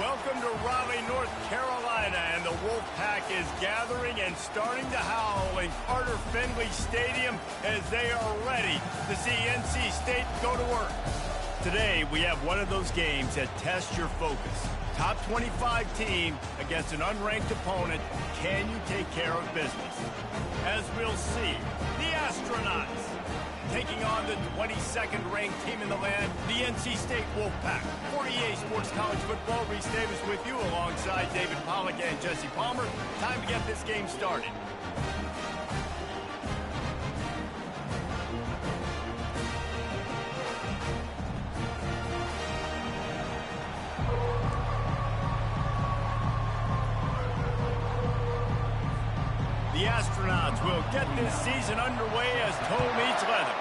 Welcome to Raleigh, North Carolina, and the Wolfpack is gathering and starting to howl in Carter Finley Stadium as they are ready to see NC State go to work. Today, we have one of those games that tests your focus. Top 25 team against an unranked opponent. Can you take care of business? As we'll see, the Astronauts taking on the 22nd ranked team in the land, the NC State Wolfpack. For EA Sports College Football, Reese Davis with you alongside David Pollack and Jesse Palmer. Time to get this game started. The Astronauts will get this season underway as toe meets leather.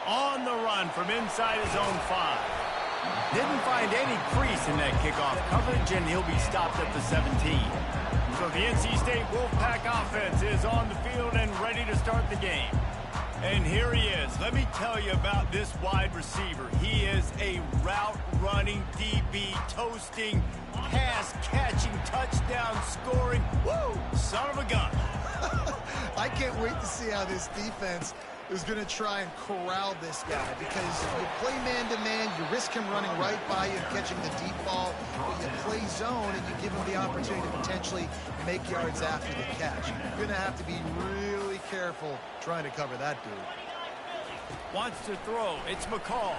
On the run from inside his own 5. Didn't find any crease in that kickoff coverage, and he'll be stopped at the 17. So the NC State Wolfpack offense is on the field and ready to start the game. And here he is. Let me tell you about this wide receiver. He is a route-running DB, toasting, pass-catching, touchdown-scoring, woo, son of a gun. I can't wait to see how this defense is going to try and corral this guy, because you play man-to-man, you risk him running right by you and catching the deep ball, but you play zone and you give him the opportunity to potentially make yards after the catch. You're going to have to be really careful trying to cover that dude. Wants to throw. It's McCall.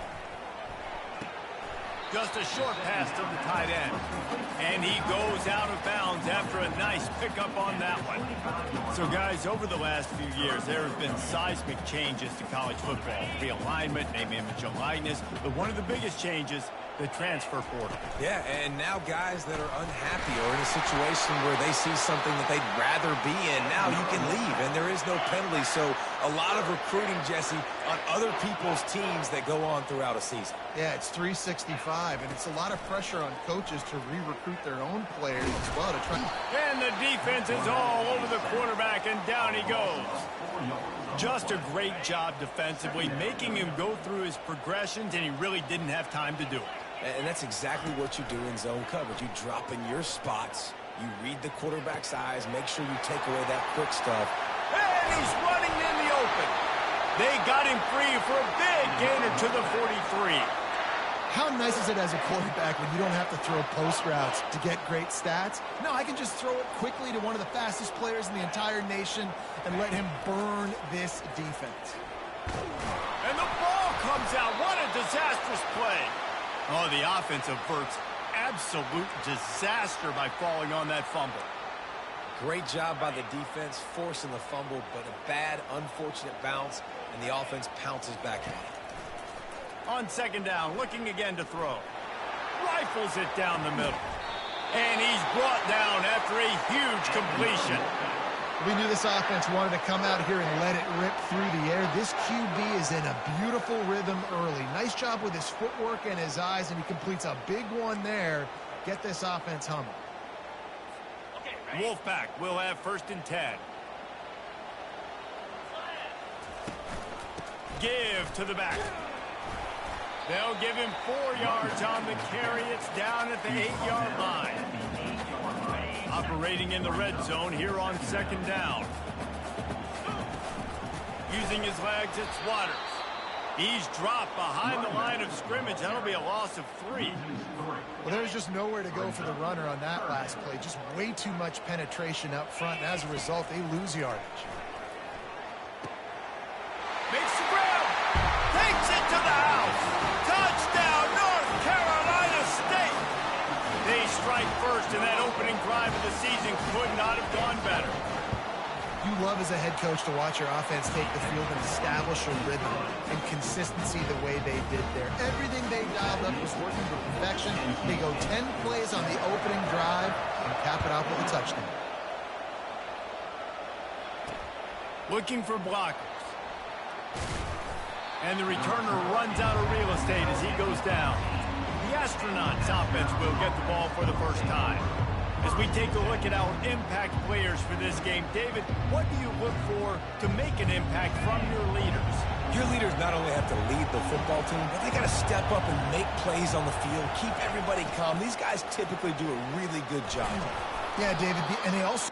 Just a short pass to the tight end. And he goes out of bounds after a nice pickup on that one. So, guys, over the last few years, there have been seismic changes to college football. Realignment, name, image, and likeness. But one of the biggest changes, the transfer portal. Yeah, and now guys that are unhappy or in a situation where they see something that they'd rather be in, now you can leave, and there is no penalty. So a lot of recruiting, Jesse, on other people's teams that go on throughout a season. Yeah, it's 365, and it's a lot of pressure on coaches to re-recruit their own players as well to try. And the defense is all over the quarterback, and down he goes. Just a great job defensively, making him go through his progressions, and he really didn't have time to do it. And that's exactly what you do in zone coverage. You drop in your spots, you read the quarterback's eyes, make sure you take away that quick stuff. And he's running in the open. They got him free for a big gainer to the 43. How nice is it as a quarterback when you don't have to throw post routes to get great stats? No, I can just throw it quickly to one of the fastest players in the entire nation and let him burn this defense. And the ball comes out. What a disastrous play. Oh, the offense averts absolute disaster by falling on that fumble. Great job by the defense, forcing the fumble, but a bad, unfortunate bounce, and the offense pounces back on it. On second down, looking again to throw. Rifles it down the middle. And he's brought down after a huge completion. We knew this offense wanted to come out here and let it rip through the air. This QB is in a beautiful rhythm early. Nice job with his footwork and his eyes, and he completes a big one there. Get this offense humming. Wolfpack will have 1st and 10. Give to the back. They'll give him 4 yards on the carry. It's down at the 8-yard line. Operating in the red zone here on 2nd down. Using his legs, it's Waters. He's dropped behind the line of scrimmage. That'll be a loss of 3. Well, there's just nowhere to go for the runner on that last play. Just way too much penetration up front, and as a result, they lose yardage. Makes the ground. Takes it to the house. Touchdown, North Carolina State. They strike first, and that opening drive of the season could not have gone better. You love as a head coach to watch your offense take the field and establish a rhythm and consistency the way they did there. Everything they dialed up was working to perfection. They go 10 plays on the opening drive and cap it off with a touchdown. Looking for blockers. And the returner runs out of real estate as he goes down. The Astronauts offense will get the ball for the first time. As we take a look at our impact players for this game, David, what do you look for to make an impact from your leaders? Your leaders not only have to lead the football team, but they got to step up and make plays on the field, keep everybody calm. These guys typically do a really good job. Yeah, David, and they also...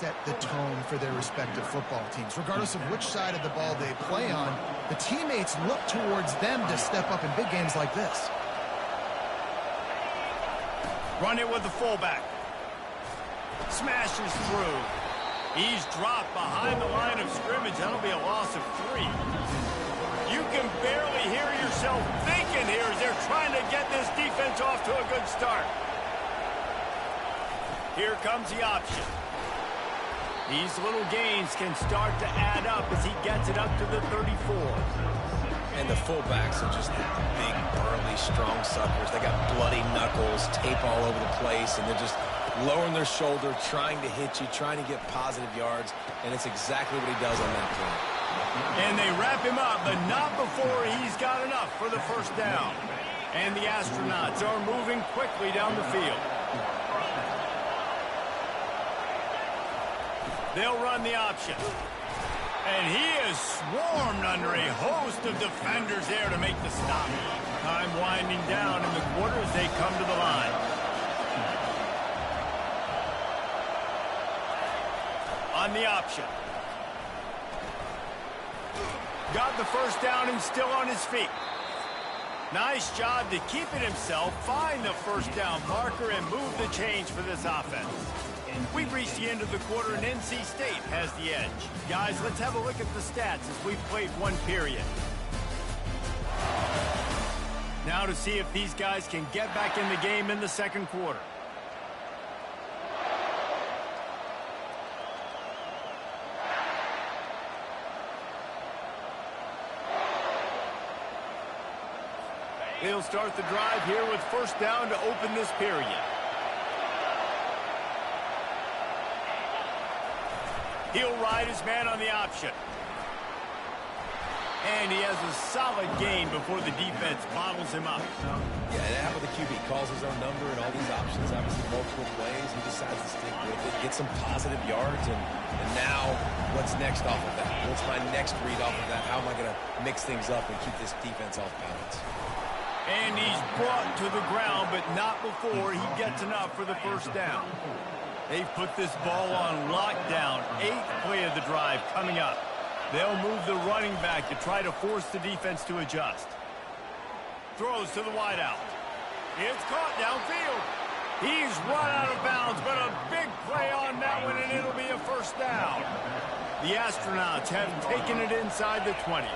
set the tone for their respective football teams. Regardless of which side of the ball they play on, the teammates look towards them to step up in big games like this. Run it with the fullback. Smashes through. He's dropped behind the line of scrimmage. That'll be a loss of 3. You can barely hear yourself thinking here as they're trying to get this defense off to a good start. Here comes the option. These little gains can start to add up as he gets it up to the 34. And the fullbacks are just big, burly, strong suckers. They got bloody knuckles, tape all over the place, and they're just lowering their shoulder, trying to hit you, trying to get positive yards, and it's exactly what he does on that play. And they wrap him up, but not before he's got enough for the first down. And the Astronauts are moving quickly down the field. They'll run the option. And he is swarmed under a host of defenders there to make the stop. Time winding down in the quarter as they come to the line. On the option. Got the first down and still on his feet. Nice job to keep it himself, find the first down marker, and move the change for this offense. We've reached the end of the quarter, and NC State has the edge. Guys, let's have a look at the stats as we've played one period. Now to see if these guys can get back in the game in the second quarter. They'll start the drive here with first down to open this period. He'll ride his man on the option. And he has a solid gain before the defense bottles him up. Yeah, and how about the QB? Calls his own number and all these options, obviously multiple plays. He decides to stick with it, get some positive yards, and now what's next off of that? What's my next read off of that? How am I going to mix things up and keep this defense off balance? And he's brought to the ground, but not before he gets enough for the first down. They've put this ball on lockdown. 8th play of the drive coming up. They'll move the running back to try to force the defense to adjust. Throws to the wideout. It's caught downfield. He's run out of bounds, but a big play on that one, and it'll be a first down. The Astronauts have taken it inside the 20.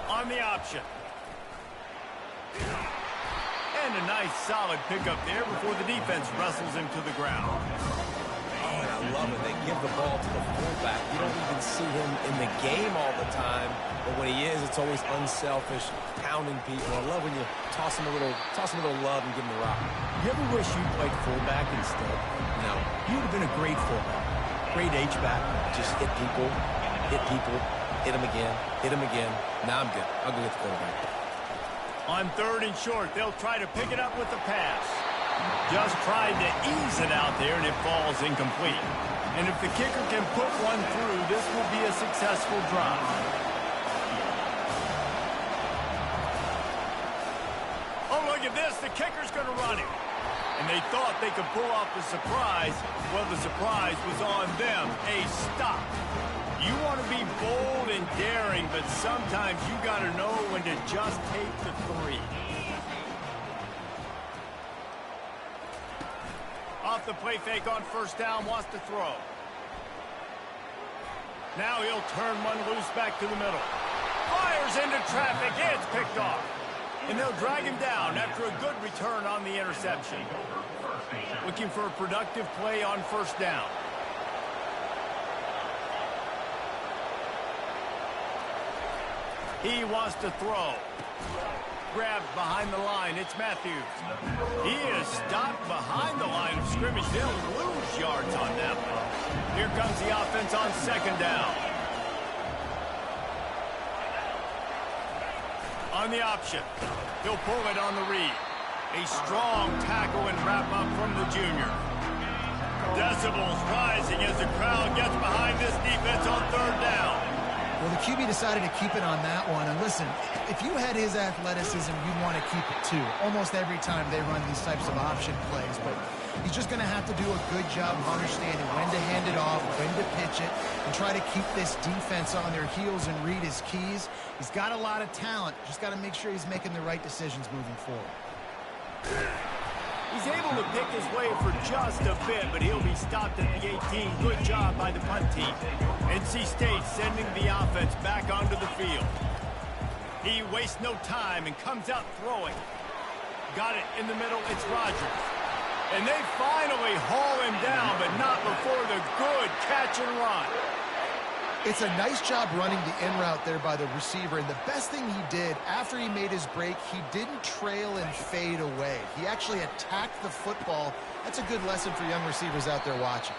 On the option. And a nice solid pickup there before the defense wrestles him to the ground. Oh, and I love it. They give the ball to the fullback. You don't even see him in the game all the time, but when he is, it's always unselfish, pounding people. I love when you toss him a little love and give him the rock. You ever wish you played fullback instead? No. You would have been a great fullback. Great H-back. Just hit people, hit them again. Now I'm good. I'll go get the quarterback. On 3rd and short, they'll try to pick it up with the pass. Just tried to ease it out there, and it falls incomplete. And if the kicker can put one through, this will be a successful drive. Oh, look at this. The kicker's going to run it. And they thought they could pull off the surprise. Well, the surprise was on them. A stop. You want to be bold and daring, but sometimes you got to know when to just take the 3. Off the play fake on first down, wants to throw. Now he'll turn one loose back to the middle. Fires into traffic, it's picked off. And they'll drag him down after a good return on the interception. Looking for a productive play on first down. He wants to throw. Grabbed behind the line. It's Matthews. He is stopped behind the line of scrimmage. They'll lose yards on that one. Here comes the offense on second down. On the option. He'll pull it on the read. A strong tackle and wrap up from the junior. Decibels rising as the crowd gets behind this defense on third down. Well, the QB decided to keep it on that one. And listen, if you had his athleticism, you'd want to keep it too. Almost every time they run these types of option plays. But He's just going to have to do a good job of understanding when to hand it off, when to pitch it, and try to keep this defense on their heels and read his keys. He's got a lot of talent. Just got to make sure he's making the right decisions moving forward. He's able to pick his way for just a bit, but he'll be stopped at the 18. Good job by the punt team. NC State sending the offense back onto the field. He wastes no time and comes out throwing. Got it in the middle. It's Rogers. And they finally haul him down, but not before the good catch and run. It's a nice job running the in route there by the receiver, and the best thing he did after he made his break, he didn't trail and fade away. He actually attacked the football. That's a good lesson for young receivers out there watching.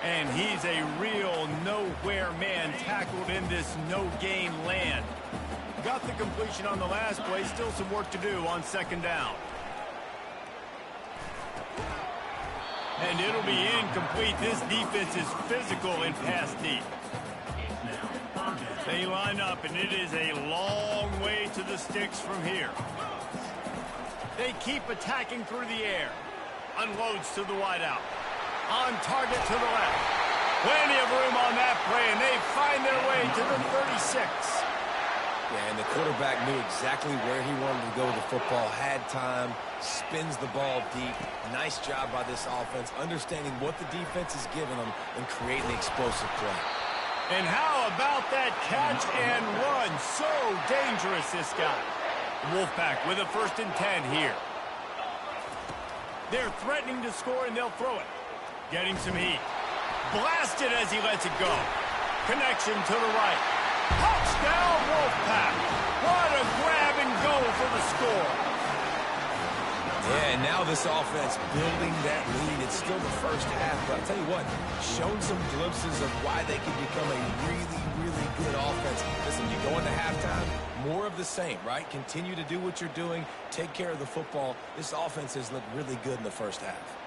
And he's a real nowhere man tackled in this no-gain land. Got the completion on the last play, still some work to do on second down. And it'll be incomplete. This defense is physical in pass deep. They line up, and it is a long way to the sticks from here. They keep attacking through the air. Unloads to the wideout. On target to the left. Plenty of room on that play, and they find their way to the 36. Yeah, and the quarterback knew exactly where he wanted to go with the football, had time, spins the ball deep. Nice job by this offense, understanding what the defense is giving them and creating the explosive play. And how about that catch and run? So dangerous, this guy. Wolfpack with a 1st and 10 here. They're threatening to score, and they'll throw it. Getting some heat. Blasted as he lets it go. Connection to the right. Touchdown, Wolfpack. What a grab and go for the score. Yeah, and now this offense building that lead. It's still the first half, but I'll tell you what, shown some glimpses of why they can become a really, really good offense. Listen, you go into halftime, more of the same, right? Continue to do what you're doing, take care of the football. This offense has looked really good in the first half.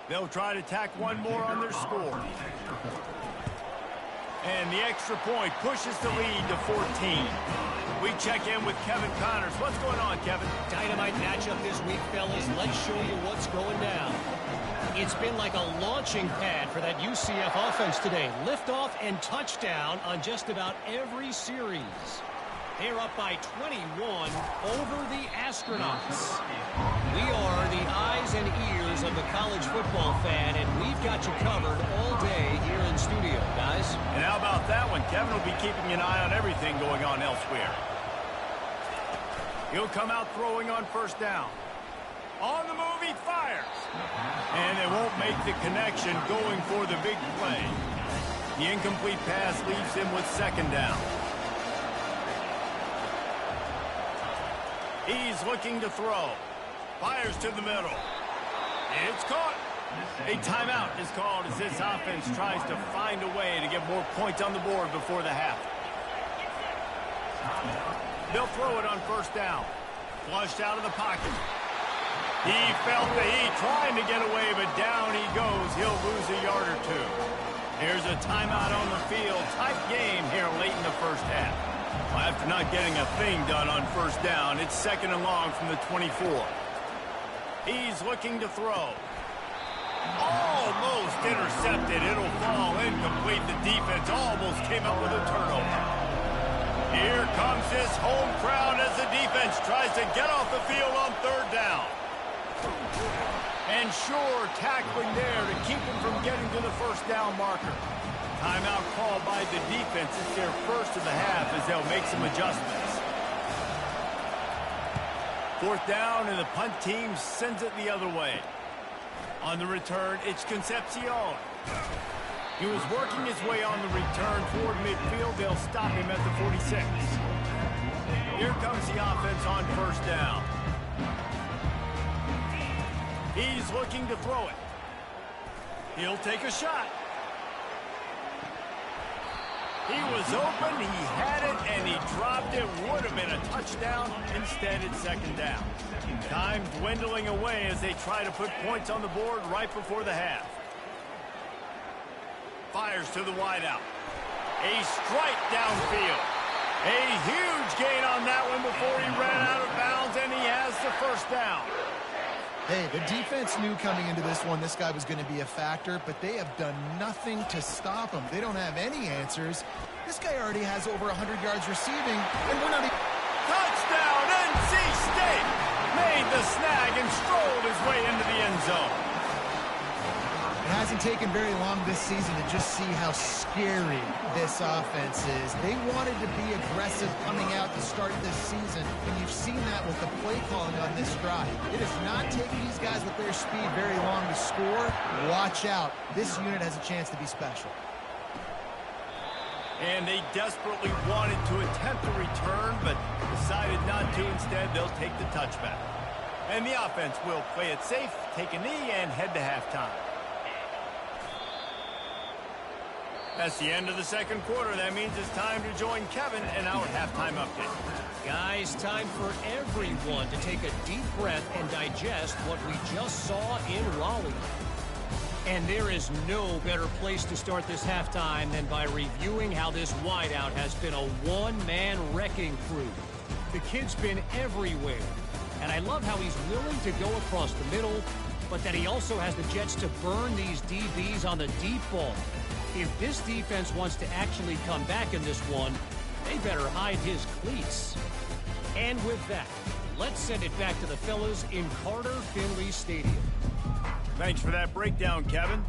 They'll try to tack one more on their score. And the extra point pushes the lead to 14. We check in with Kevin Connors. What's going on, Kevin? Dynamite matchup this week, fellas. Let's show you what's going down. It's been like a launching pad for that UCF offense today. Liftoff and touchdown on just about every series. They're up by 21 over the Astronauts. We are the eyes and ears of the college football fan, and we've got you covered all day here in studio, guys. And how about that one? Kevin will be keeping an eye on everything going on elsewhere. He'll come out throwing on 1st down. On the move, he fires. And they won't make the connection going for the big play. The incomplete pass leaves him with 2nd down. He's looking to throw. Fires to the middle. It's caught. A timeout is called as this offense tries to find a way to get more points on the board before the half. They'll throw it on 1st down. Flushed out of the pocket. He felt the heat trying to get away, but down he goes. He'll lose a yard or two. Here's a timeout on the field. Tight game here late in the first half. Well, after not getting a thing done on 1st down, it's 2nd and long from the 24. He's looking to throw. Almost intercepted. It'll fall incomplete. The defense almost came up with a turnover. Here comes this home crowd as the defense tries to get off the field on 3rd down. And sure, tackling there to keep him from getting to the 1st down marker. Timeout called by the defense. It's their first of the half as they'll make some adjustments. 4th down, and the punt team sends it the other way. On the return, it's Concepcion. He was working his way on the return toward midfield. They'll stop him at the 46. Here comes the offense on 1st down. He's looking to throw it. He'll take a shot. He was open, he had it, and he dropped it. Would have been a touchdown. Instead, it's 2nd down. Time dwindling away as they try to put points on the board right before the half. Fires to the wideout. A strike downfield. A huge gain on that one before he ran out of bounds, and he has the first down. Hey, the defense knew coming into this one this guy was going to be a factor, but they have done nothing to stop him. They don't have any answers. This guy already has over 100 yards receiving, and we're not even... Touchdown, NC State! Made the snag and strolled his way into the end zone. It hasn't taken very long this season to just see how scary this offense is. They wanted to be aggressive coming out to start this season, and you've seen that with the play calling on this drive. It has not taken these guys with their speed very long to score. Watch out. This unit has a chance to be special. And they desperately wanted to attempt a return, but decided not to. Instead, they'll take the touchback. And the offense will play it safe, take a knee, and head to halftime. That's the end of the second quarter. That means it's time to join Kevin in our halftime update. Guys, time for everyone to take a deep breath and digest what we just saw in Raleigh. And there is no better place to start this halftime than by reviewing how this wideout has been a one-man wrecking crew. The kid's been everywhere, and I love how he's willing to go across the middle, but that he also has the jets to burn these DBs on the deep ball. If this defense wants to actually come back in this one, they better hide his cleats. And with that, let's send it back to the fellas in Carter Finley Stadium. Thanks for that breakdown, Kevin.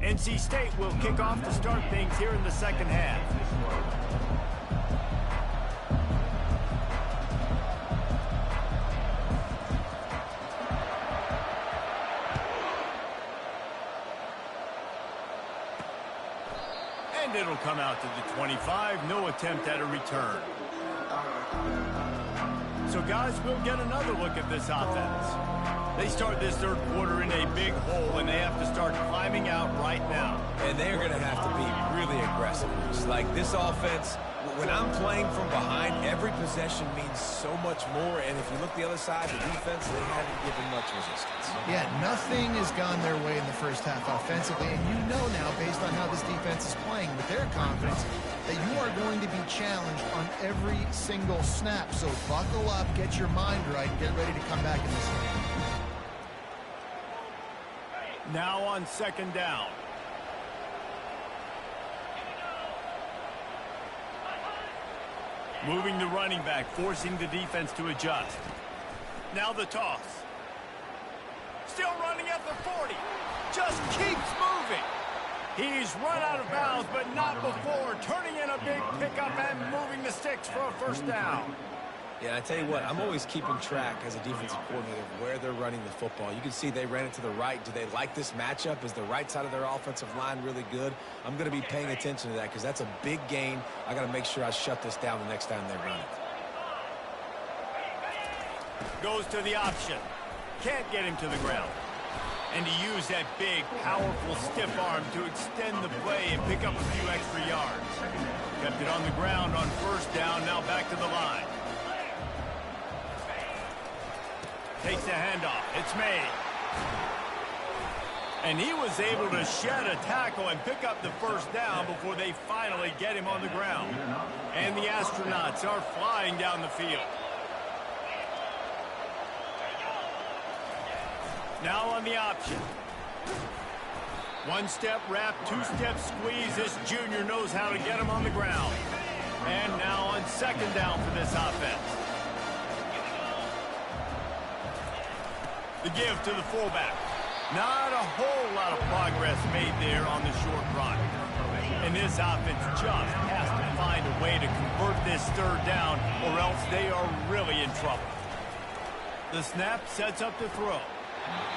NC State will kick off to start things here in the second half. And it'll come out to the 25. No attempt at a return. So, guys, we'll get another look at this offense. They start this third quarter in a big hole, and they have to start climbing out right now. And they're going to have to be really aggressive. It's like this offense, when I'm playing from behind, every possession means so much more. And if you look the other side, the defense, they haven't given much resistance. Yeah, nothing has gone their way in the first half offensively. And you know now, based on how this defense is playing with their confidence, that you are going to be challenged on every single snap. So buckle up, get your mind right, and get ready to come back in this game. Now on second down. Moving the running back, forcing the defense to adjust. Now the toss. Still running at the 40. Just keeps moving. He's run out of bounds, but not before. Turning in a big pickup and moving the sticks for a first down. Yeah, I tell you what, I'm always keeping track as a defensive coordinator of where they're running the football. You can see they ran it to the right. Do they like this matchup? Is the right side of their offensive line really good? I'm going to be paying attention to that because that's a big gain. I got to make sure I shut this down the next time they run it. Goes to the option. Can't get him to the ground. And he used that big, powerful, stiff arm to extend the play and pick up a few extra yards. Kept it on the ground on first down, now back to the line. Takes the handoff. It's made. And he was able to shed a tackle and pick up the first down before they finally get him on the ground. And the Astronauts are flying down the field. Now on the option. One-step wrap, two-step squeeze. This junior knows how to get him on the ground. And now on second down for this offense. The give to the fullback. Not a whole lot of progress made there on the short run. And this offense just has to find a way to convert this third down, or else they are really in trouble. The snap sets up the throw.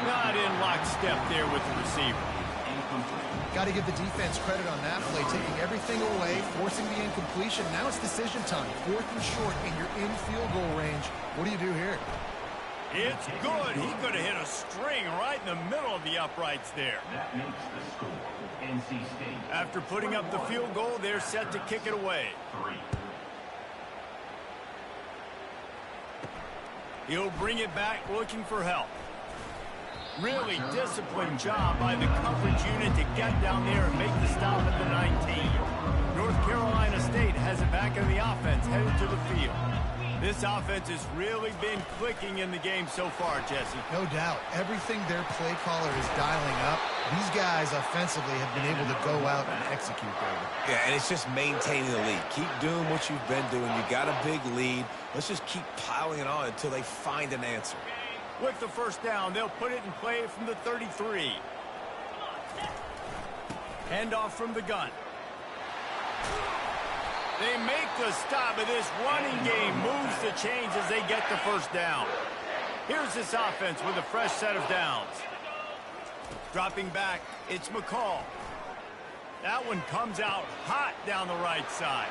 Not in lockstep there with the receiver. Got to give the defense credit on that play, taking everything away, forcing the incompletion. Now it's decision time. 4th and short, and you're in field goal range. What do you do here? It's good. He could have hit a string right in the middle of the uprights there. That makes the score. NC State. After putting up the field goal, they're set to kick it away. 3. He'll bring it back looking for help. Really disciplined job by the coverage unit to get down there and make the stop at the 19. North Carolina State has it back in the offense, headed to the field. This offense has really been clicking in the game so far, Jesse. No doubt. Everything their play caller is dialing up, these guys offensively have been able to go out and execute there. Yeah, and it's just maintaining the lead. Keep doing what you've been doing. You got a big lead. Let's just keep piling it on until they find an answer. With the first down, they'll put it in play from the 33. Handoff from the gun. They make the stop, but this running game moves the chains as they get the first down. Here's this offense with a fresh set of downs. Dropping back, it's McCall. That one comes out hot down the right side.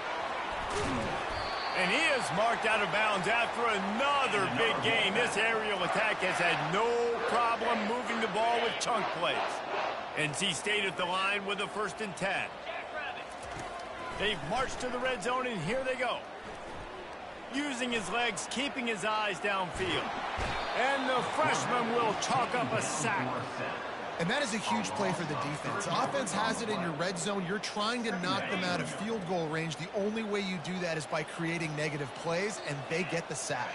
And he is marked out of bounds after another big gain. This aerial attack has had no problem moving the ball with chunk plays. NC State at the line with a 1st and 10. They've marched to the red zone, and here they go. Using his legs, keeping his eyes downfield. And the freshman will chalk up a sack. And that is a huge play for the defense. Offense has it in your red zone. You're trying to knock them out of field goal range. The only way you do that is by creating negative plays, and they get the sack.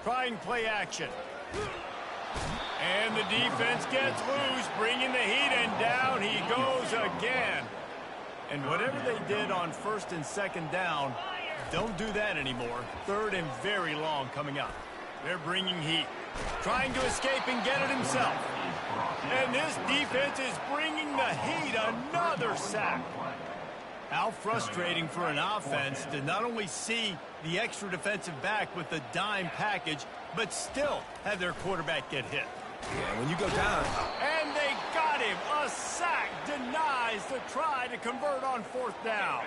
Trying play action. And the defense gets loose, bringing the heat, and down he goes again. And whatever they did on 1st and 2nd down, don't do that anymore. 3rd and very long coming up. They're bringing heat. Trying to escape and get it himself. And this defense is bringing the heat. Another sack. How frustrating for an offense to not only see the extra defensive back with the dime package, but still have their quarterback get hit. Yeah, when you go down. And they got him. A sack denies the try to convert on 4th down.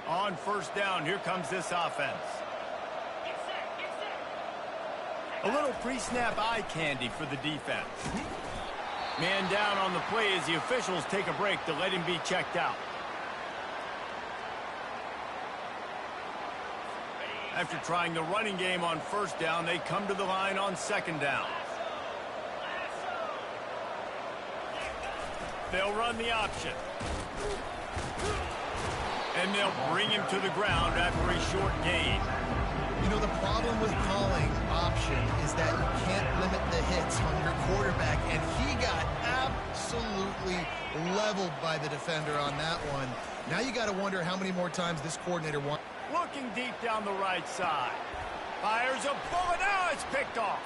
On 1st down, here comes this offense. A little pre-snap eye candy for the defense. Man down on the play as the officials take a break to let him be checked out. After trying the running game on 1st down, they come to the line on 2nd down. They'll run the option. And they'll bring him to the ground after a short gain. You know, the problem with calling option is that you can't limit the hits on your quarterback, and he got absolutely leveled by the defender on that one. Now you got to wonder how many more times this coordinator wants. Looking deep down the right side. Fires a bullet. Now it's picked off.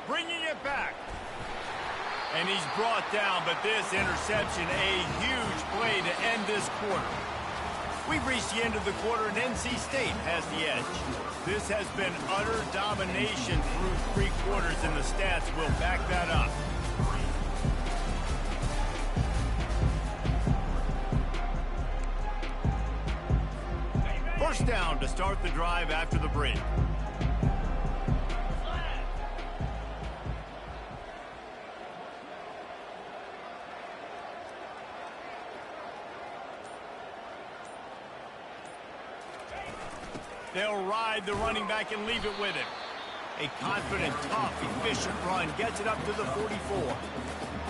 Bringing it back. And he's brought down, but this interception, a huge play to end this quarter. We've reached the end of the quarter, and NC State has the edge. This has been utter domination through 3 quarters, and the stats will back that up. First down to start the drive after the break. They'll ride the running back and leave it with him. A confident, tough, efficient run gets it up to the 44.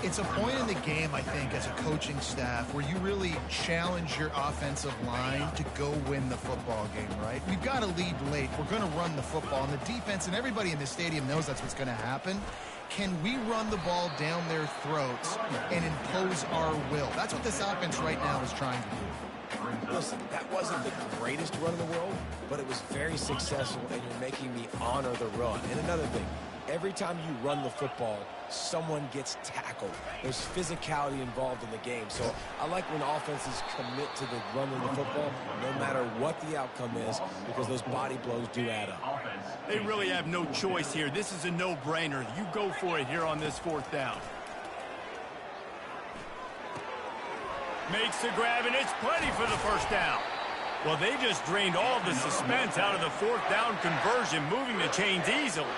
It's a point in the game, I think, as a coaching staff where you really challenge your offensive line to go win the football game, right? We've got to lead late. We're going to run the football. And the defense and everybody in the stadium knows that's what's going to happen. Can we run the ball down their throats and impose our will? That's what this offense right now is trying to do. Listen, that wasn't the greatest run in the world, but it was very successful, and you're making me honor the run. And another thing, every time you run the football, someone gets tackled. There's physicality involved in the game. So I like when offenses commit to the running the football, no matter what the outcome is, because those body blows do add up. They really have no choice here. This is a no-brainer. You go for it here on this 4th down. Makes the grab, and it's plenty for the first down. Well, they just drained all the suspense out of the 4th down conversion, moving the chains easily.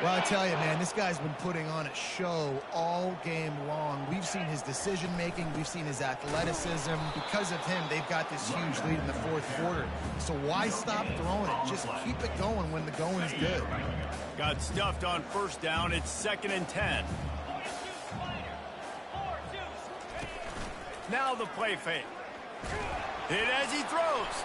Well, I tell you, man, this guy's been putting on a show all game long. We've seen his decision-making. We've seen his athleticism. Because of him, they've got this huge lead in the fourth quarter. So why stop throwing it? Just keep it going when the going's good. Got stuffed on first down. It's 2nd and 10. Now the play fake. Hit as he throws.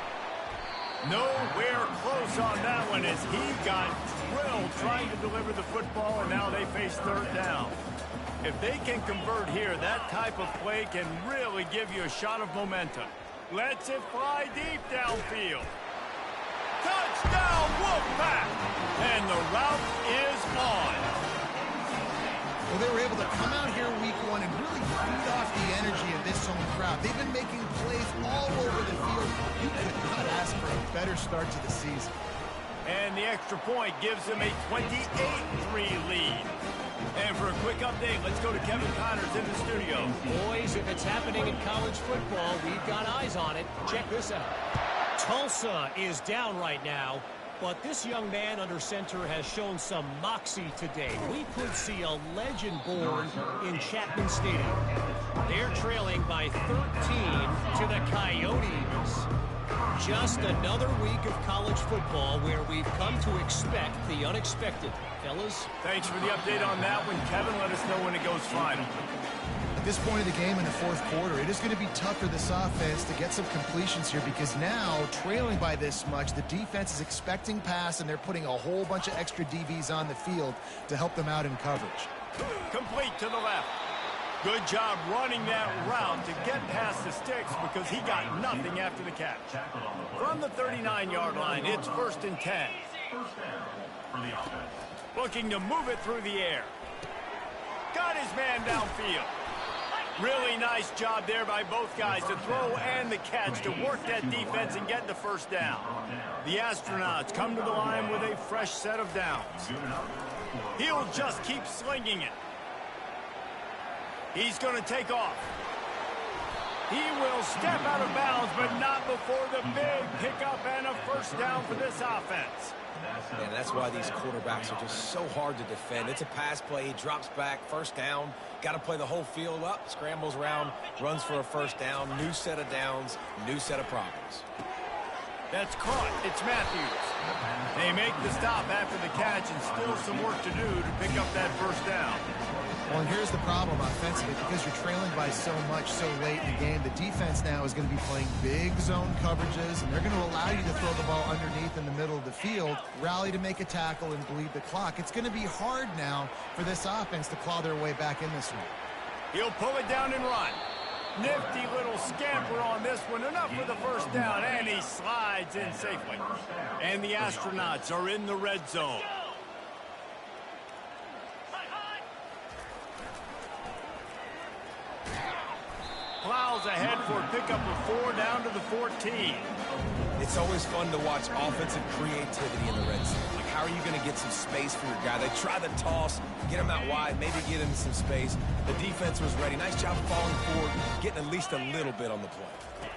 Nowhere close on that one as he got drilled trying to deliver the football, and now they face 3rd down. If they can convert here, that type of play can really give you a shot of momentum. Lets it fly deep downfield. Touchdown, Wolfpack! And the route is on. Well, they were able to come out here week 1 and really feed off the energy of this home crowd. They've been making plays all over the field. You could not ask for a better start to the season. And the extra point gives them a 28-3 lead. And for a quick update, let's go to Kevin Connors in the studio. Boys, if it's happening in college football, we've got eyes on it. Check this out. Tulsa is down right now, but this young man under center has shown some moxie today. We could see a legend born in Chapman Stadium. They're trailing by 13 to the Coyotes. Just another week of college football where we've come to expect the unexpected. Fellas? Thanks for the update on that one, Kevin. Let us know when it goes final. At this point of the game in the fourth quarter, it is going to be tough for this offense to get some completions here because now, trailing by this much, the defense is expecting pass, and they're putting a whole bunch of extra DBs on the field to help them out in coverage. Complete to the left. Good job running that route to get past the sticks because he got nothing after the catch. From the 39-yard line, it's 1st and 10. Looking to move it through the air. Got his man downfield. Really nice job there by both guys to throw and the catch to work that defense and get the 1st down. The Astronauts come to the line with a fresh set of downs. He'll just keep slinging it. He's going to take off. He will step out of bounds, but not before the big pickup and a 1st down for this offense. And that's why these quarterbacks are just so hard to defend. It's a pass play. He drops back, 1st down. Got to play the whole field up, scrambles around, runs for a 1st down. New set of downs, new set of problems. That's caught. It's Matthews. They make the stop after the catch and still some work to do to pick up that 1st down. Well, and here's the problem offensively. Because you're trailing by so much so late in the game, the defense now is going to be playing big zone coverages, and they're going to allow you to throw the ball underneath in the middle of the field, rally to make a tackle, and bleed the clock. It's going to be hard now for this offense to claw their way back in this one. He'll pull it down and run. Nifty little scamper on this one. Enough for the 1st down, and he slides in safely. And the Astronauts are in the red zone. Plows ahead for a pickup of 4 down to the 14. It's always fun to watch offensive creativity in the red zone. Like, how are you going to get some space for your guy? They try the toss, get him out wide, maybe get him some space. The defense was ready. Nice job falling forward, getting at least a little bit on the play.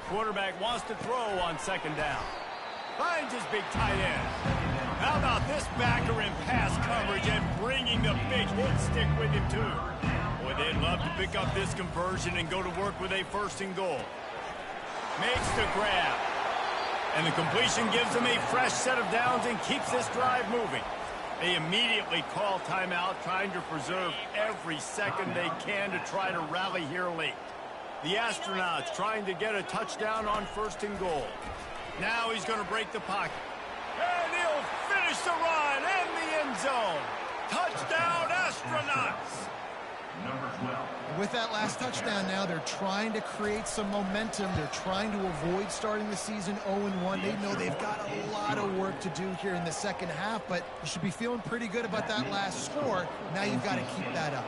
Quarterback wants to throw on 2nd down. Finds his big tight end. How about this backer in pass coverage and bringing the big hit stick with him, too? Boy, they'd love to pick up this conversion and go to work with a 1st and goal. Makes the grab. And the completion gives them a fresh set of downs and keeps this drive moving. They immediately call timeout, trying to preserve every second they can to try to rally here late. The Astronauts trying to get a touchdown on 1st and goal. Now he's going to break the pocket. And he'll finish the run and the end zone. Touchdown, Astronauts! With that last touchdown now, they're trying to create some momentum. They're trying to avoid starting the season 0-1. They know they've got a lot of work to do here in the 2nd half, but you should be feeling pretty good about that last score. Now you've got to keep that up.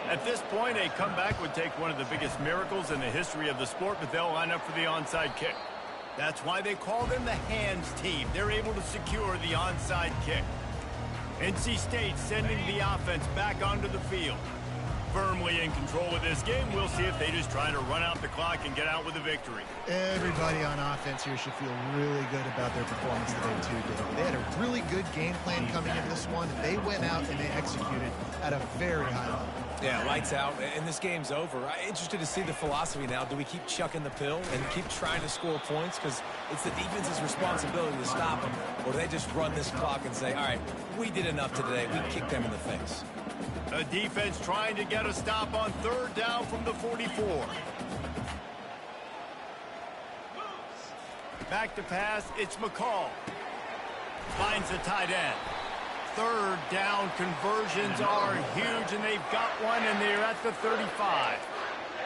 At this point, a comeback would take one of the biggest miracles in the history of the sport, but they'll line up for the onside kick. That's why they call them the hands team. They're able to secure the onside kick. NC State sending the offense back onto the field. firmly in control of this game. We'll see if they just try to run out the clock and get out with a victory. Everybody on offense here should feel really good about their performance today, too, Dave. They had a really good game plan coming into this one. They went out and they executed at a very high level. Yeah, lights out, and this game's over. I'm interested to see the philosophy now. Do we keep chucking the pill and keep trying to score points? Because it's the defense's responsibility to stop them. Or do they just run this clock and say, all right, we did enough today. We kicked them in the face. A defense trying to get a stop on third down from the 44. Back to pass, it's McCall. Finds the tight end. Third down conversions are huge, and they've got one, and they're at the 35.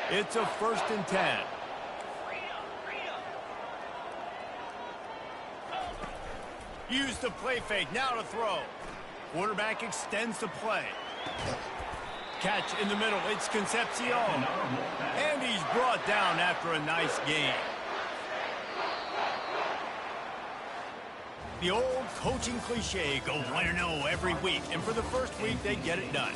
It's a 1st and 10. Use the play fake, now to throw. Quarterback extends the play. Catch in the middle, it's Concepcion. And he's brought down after a nice gain. The old coaching cliche, go 1-0 every week. And for the first week, they get it done.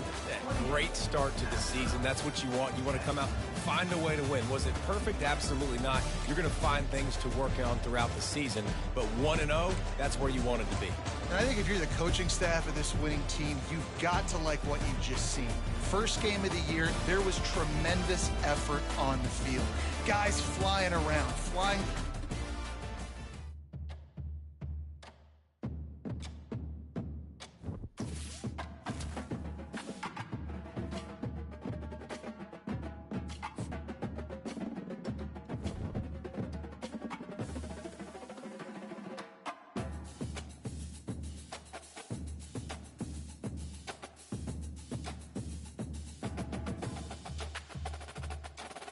Great start to the season. That's what you want. You want to come out, find a way to win. Was it perfect? Absolutely not. You're going to find things to work on throughout the season. But 1-0, that's where you want it to be. And I think if you're the coaching staff of this winning team, you've got to like what you've just seen. First game of the year, there was tremendous effort on the field. Guys flying around, flying